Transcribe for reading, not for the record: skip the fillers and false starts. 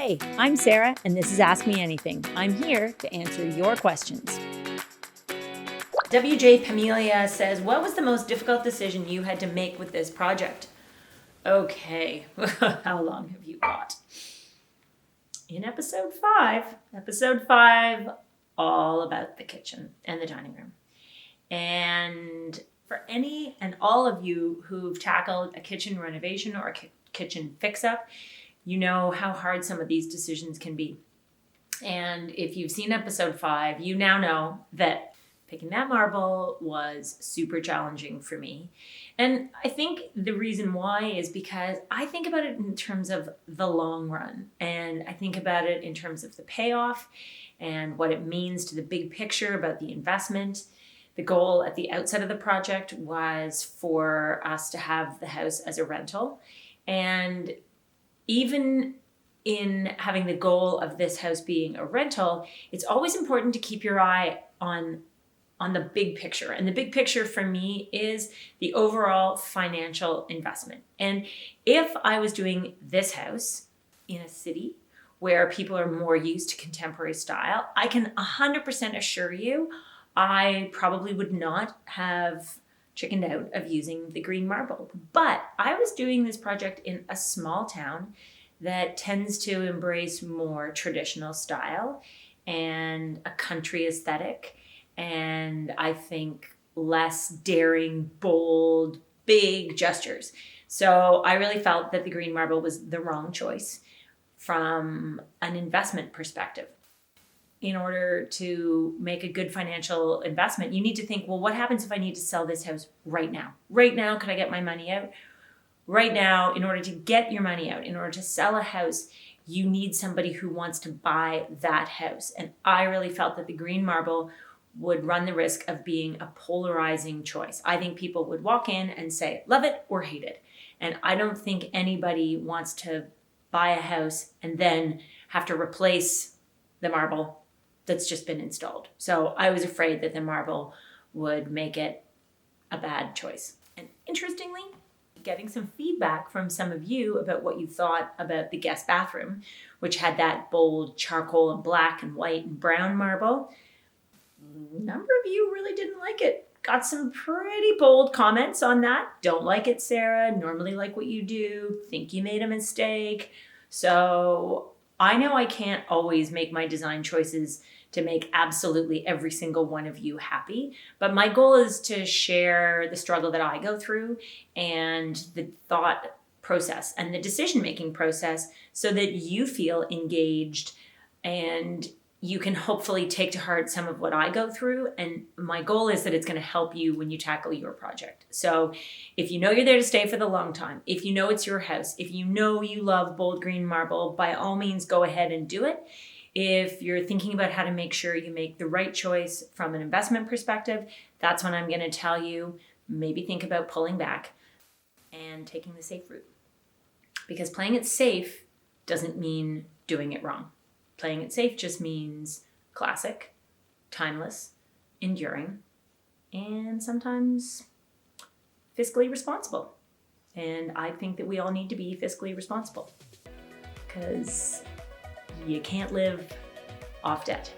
Hi, I'm Sarah, and this is Ask Me Anything. I'm here to answer your questions. WJ Pamelia says, what was the most difficult decision you had to make with this project? Okay, how long have you got? In episode 5, all about the kitchen and the dining room. And for any and all of you who've tackled a kitchen renovation or a kitchen fix-up, you know how hard some of these decisions can be. And if you've seen episode 5, you now know that picking that marble was super challenging for me. And I think the reason why is because I think about it in terms of the long run. And I think about it in terms of the payoff and what it means to the big picture about the investment. The goal at the outset of the project was for us to have the house as a rental. And even in having the goal of this house being a rental, it's always important to keep your eye on the big picture. And the big picture for me is the overall financial investment. And if I was doing this house in a city where people are more used to contemporary style, I can 100% assure you I probably would not have chickened out of using the green marble. But I was doing this project in a small town that tends to embrace more traditional style and a country aesthetic, and I think less daring, bold, big gestures. So I really felt that the green marble was the wrong choice from an investment perspective. In order to make a good financial investment, you need to think, well, what happens if I need to sell this house right now? Right now, could I get my money out? Right now, in order to get your money out, in order to sell a house, you need somebody who wants to buy that house. And I really felt that the green marble would run the risk of being a polarizing choice. I think people would walk in and say, love it or hate it. And I don't think anybody wants to buy a house and then have to replace the marble that's just been installed. So I was afraid that the marble would make it a bad choice. And interestingly, getting some feedback from some of you about what you thought about the guest bathroom, which had that bold charcoal and black and white and brown marble. A number of you really didn't like it. Got some pretty bold comments on that. Don't like it, Sarah. Normally like what you do. Think you made a mistake. So I know I can't always make my design choices to make absolutely every single one of you happy. But my goal is to share the struggle that I go through and the thought process and the decision-making process so that you feel engaged and you can hopefully take to heart some of what I go through. And my goal is that it's going to help you when you tackle your project. So if you know you're there to stay for the long time, if you know it's your house, if you know you love bold green marble, by all means, go ahead and do it. If you're thinking about how to make sure you make the right choice from an investment perspective, that's when I'm going to tell you, maybe think about pulling back and taking the safe route. Because playing it safe doesn't mean doing it wrong. Playing it safe just means classic, timeless, enduring, and sometimes fiscally responsible. And I think that we all need to be fiscally responsible because you can't live off debt.